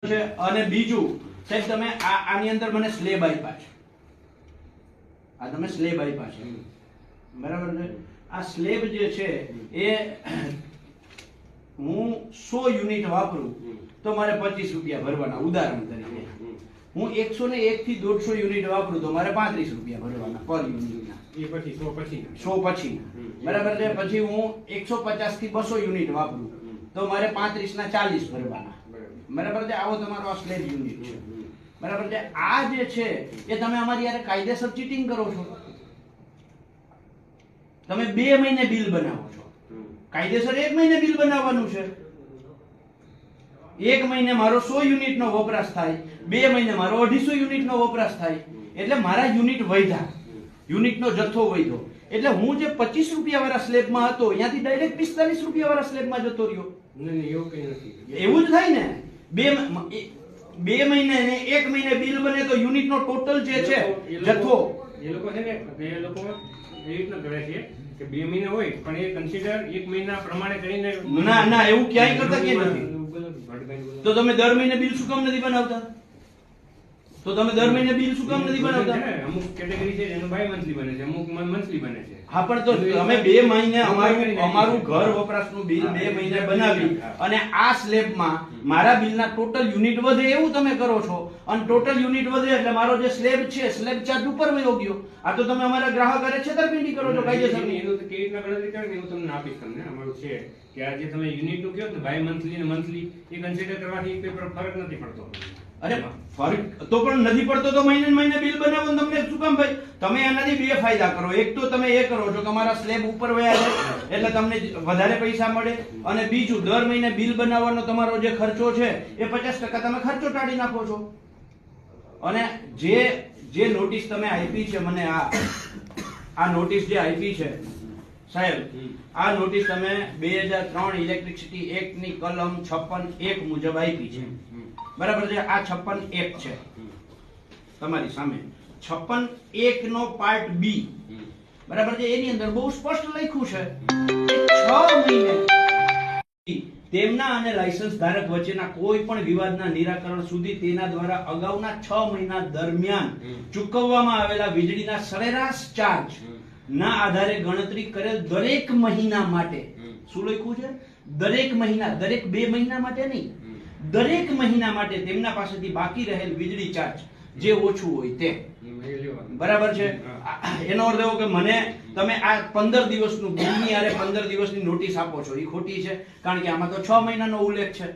છે અને બીજું સાહેબ તમે આની અંદર મને સ્લેબ આપ્યા છે, આ તમે સ્લેબ આપ્યા છે બરાબર છે। આ સ્લેબ જે છે એ હું 100 યુનિટ વાપરું તો મારે 25 રૂપિયા ભરવાના, ઉદાહરણ તરીકે હું 101 થી 150 યુનિટ વાપરું તો મારે 35 રૂપિયા ભરવાના પર યુનિટના, એ પછી 100 પછી બરાબર છે। પછી હું 150 થી 200 યુનિટ વાપરું તો મારે 35 ના 40 ભરવાના, બરાબર છે। આવો તમારો આ સ્લેબ યુનિટ છે, બરાબર છે। આ જે છે એ તમે અમારી યારે કાયદેસર ચીટિંગ કરો છો, તમે 2 મહિને બિલ બનાવો છો, કાયદેસર 1 મહિને બિલ બનાવવાનું છે। 1 મહિને મારો 100 યુનિટ નો વપરાશ થાય, 2 મહિને મારો 250 યુનિટ નો વપરાશ થાય, એટલે મારા યુનિટ વધ્યા, યુનિટ નો જથ્થો વધ્યો, એટલે હું જે 25 રૂપિયા વાળા સ્લેબમાં હતો ત્યાંથી ડાયરેક્ટ 45 રૂપિયા વાળા સ્લેબમાં જતો રહ્યો। નહીં એવું કઈ નથી, એવું જ થાય ને, 2 મહિને ને 1 મહિને બિલ બને તો યુનિટ નો ટોટલ જે છે જથ્થો, એ લોકો છે ને એ લોકો એ રીતના કરે છે કે 2 મહિના હોય પણ એ કન્સિડર 1 મહિના પ્રમાણે કરીને ના એવું ક્યાંય કરતા કે નથી। તો તમે દર મહિને બિલ શું કામ નથી બનાવતા? તો તમે દર મહિને બિલ શું કામ નથી બનાવતા? અમુક કેટેગરી છે એનું બાય મંથલી બને છે, અમુક મંથલી બને છે। હા પણ તો અમે 2 મહિને અમારું ઘર વપરાશનું બિલ 2 મહિને બનાવી અને આ સ્લેબમાં મારા બિલના ટોટલ યુનિટ વધે એવું તમે કરો છો, અને ટોટલ યુનિટ વધે એટલે મારો જે સ્લેબ છે સ્લેબ ચાર્જ ઉપર વયો ગયો। આ તો તમે અમારા ગ્રાહક અરે છેતરપિંડી કરો છો કાયદેસરની। એનું તો કેવી રીતના ગણતરી કરે ને એવું તમને આપીશ તમને, અમારું છે કે આ જે તમે યુનિટ નું કહો ને બાય મંથલી ને મંથલી એ કન્સિડર કરવાથી કોઈ ફરક નથી પડતો। અરે ફરક તો પણ નથી પડતો તો મહિને મહિને બિલ બનાવો ને તમને શું કામ ભાઈ? તમે એનાથી 2 ફાયદા કરો, એક તો તમે એ કરો છો કે અમારા સ્લેબ ઉપર વયા જાય એટલે તમને વધારે પૈસા મળે, અને બીજું દર મહિને બિલ બનાવવાનો તમારો જે ખર્ચો છે એ 50% તમે ખર્ચો ટાળી નાખો છો। અને જે નોટિસ તમે આપી છે મને, આ નોટિસ જે આપી છે સાહેબ, આ નોટિસ તમે 2003 ઇલેક્ટ્રિસિટી એક્ટ ની કલમ 56(1) મુજબ આપી છે, બરાબર છે। આ 56(1) છે તમારી સામે, 56(1) નો પાર્ટ બી, બરાબર છે, એની અંદર બહુ સ્પષ્ટ લખ્યું છે કે 6 મહિને તેમના અને લાયસન્સ ધારક વચ્ચેના કોઈ પણ વિવાદના નિરાકરણ સુધી તેના દ્વારા અગાઉના 6 મહિના દરમિયાન ચૂકવવામાં આવેલા વીજળીના સરેરાશ ચાર્જ ના આધારે ગણતરી કરેલ દરેક મહિના માટે, શું લખ્યું છે? દરેક મહિના, દરેક 2 મહિના માટે નહીં, દરેક મહિના માટે તેમના પાસેથી બાકી રહેલ વીજળી ચાર્જ જે ઓછું હોય તે, બરાબર છે। એનો અર્થ એવો કે મને તમે આ 15 દિવસનું બિલની આરે 15 દિવસની નોટિસ આપો છો, એ ખોટી છે, કારણ કે આમાં તો 6 મહિનાનો ઉલ્લેખ છે।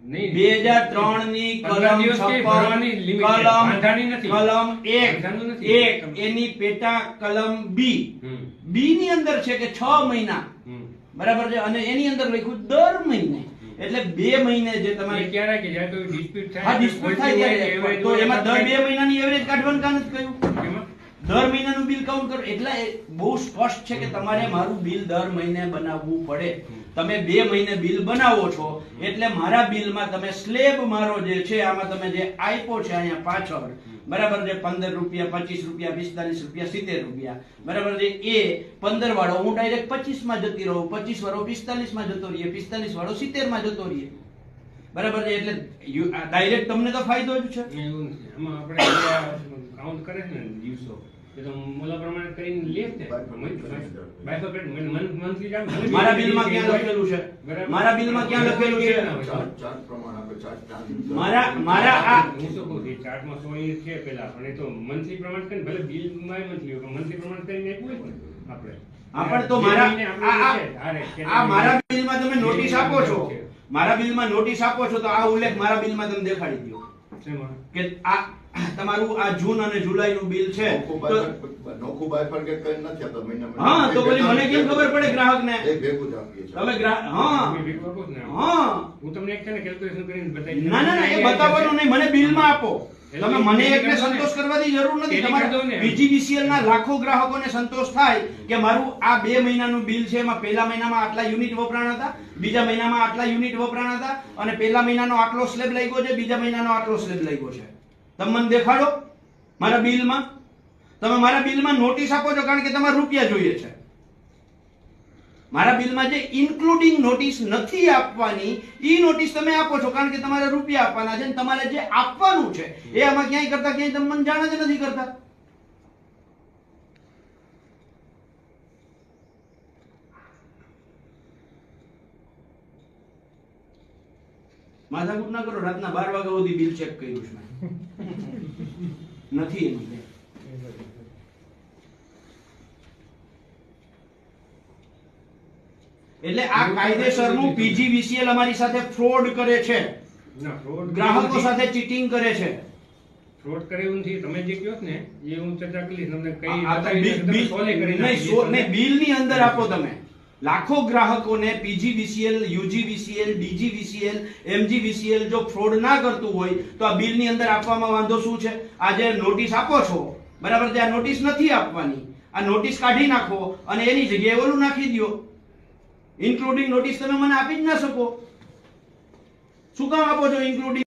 2003 ની કલમ 1 એની પેટા કલમ બી ની અંદર છે કે 6 મહિના, બરાબર છે, અને એની અંદર લખ્યું દર મહિને, એટલે 2 મહિને જે તમારે ક્યારે કે જ્યારે કોઈ ડિસ્પ્યુટ થાય, હા ડિસ્પ્યુટ થાય ત્યારે તો એમાં દર 2 મહિનાની એવરેજ કાઢવાનું કામ નથી કહ્યું, દર મહિનાનું બિલ કાઉન્ટ કરો, એટલે બહુ સ્પષ્ટ છે કે તમારે મારું બિલ દર મહિને બનાવવું પડે। તમે 2 મહિને બિલ બનાવો છો એટલે મારા બિલમાં તમે સ્લેબ મારો જે છે આમાં તમે જે આપ્યો છે અહીંયા પાછળ, બરાબર છે, 15 રૂપિયા, 25 રૂપિયા, 45 રૂપિયા, 70 રૂપિયા, બરાબર છે, એ 15 વાળો હું ડાયરેક્ટ 25 માં જતી રહું, 25 વાળો 45 માં જતો રહીએ, 45 વાળો 70 માં જતો રહીએ, બરાબર છે, એટલે ડાયરેક્ટ તમને તો ફાયદો જ છે। એવું નથી, આમાં આપણે કાઉન્ટ કરે છે ને દિવસો એ તો મોલા પ્રમાણે કરીને લે છે, મંથલી ચાર્જ મારા બિલમાં ક્યાં લખેલું છે? મારા બિલમાં ક્યાં લખેલું છે? ચાર્જ પ્રમાણે આપણે ચાર્જ મારા આ હું શું કહું છું, ચાર્ટમાં 100 યુનિટ છે પેલા, પણ એ તો મંથલી પ્રમાણે કરીને ભલે બિલમાં મંથલી હોય પણ મંથલી પ્રમાણે કરીને આપ્યું હોય ને આપણે પણ તો આ મારા બિલમાં તમે નોટિસ આપો છો, મારા બિલમાં નોટિસ આપો છો તો આ ઉલ્લેખ મારા બિલમાં તમે દેખાડી દો કે આ તમારું આ જૂન અને જુલાઈ નું બિલ છે, નોખું બાયફર્કેટ કરી નથી આપતા મહિના મહિને। હા તો પછી મને કેમ ખબર પડે ગ્રાહકને? એ ભેગું જ આપીએ છીએ તમે હા હું તમને એક છે ને કેલ્ક્યુલેશન કરીને બતાવી, ના એ બતાવવાનું નહીં, મને બિલમાં આપો। તમે મને એકને સંતોષ કરવાની જરૂર નથી, તમારે VGVCL ના લાખો ગ્રાહકોને સંતોષ થાય કે મારું આ 2 મહિનાનું બિલ છે, એમાં પહેલા મહિનામાં આટલા યુનિટ વપરાણ હતા, બીજા મહિનામાં આટલા યુનિટ વપરાણ હતા, અને પહેલા મહિનાનો આટલો સ્લેબ લાગ્યો છે, બીજા મહિનાનો આટલો સ્લેબ લાગ્યો છે, તમે મને દેખાડો મારા બિલમાં। તમે મારા બિલમાં નોટિસ આપો છો કારણ કે તમારે રૂપિયા જોઈએ છે, મારા બિલમાં જે ઇન્ક્લુડિંગ નોટિસ નથી આપવાની ઈ નોટિસ તમે આપો છો, કારણ કે તમારે રૂપિયા આપવાના છે ને તમારે જે આપવાનું છે એ આમાં ક્યાંય કરતા ક્યાંય તમે મને જાણ જ નથી કરતા. માથાકૂટ ના કરો, રાતના 12 વાગ્યા સુધી બિલ ચેક કર્યું છે મેં. નથી એનું કંઈ. એટલે આ કાયદેસરનું પીજીવીસીએલ અમારી સાથે ફ્રોડ કરે છે, ના ફ્રોડ ગ્રાહકો સાથે ચીટિંગ કરે છે. ફ્રોડ કરે એવું નથી. તમે જે કહો છો ને એ હું ચર્ચા કરી તમને કઈ આ તો બતાવીને તમે સોલ્વ કરી નાખીએ. નહીં, બિલની અંદર આપો તમે. લાખો ગ્રાહકોને પીજીવીસીએલ, યુજીવીસીએલ, ડીજીવીસીએલ, એમજીવીસીએલ જો ફ્રોડ ના કરતું હોય તો આ બિલની અંદર આપવામાં વાંધો શું છે? આ જે નોટિસ આપો છો બરાબર, તે આ નોટિસ નથી આપવાની. આ નોટિસ કાઢી નાખો અને એની જગ્યાએ ઓલું નાખી દો. ઇન્ક્લુડિંગ નોટિસ તમે મને આપી જ ના શકો. શું કામ આપો છો ઇન્ક્લુડિંગ?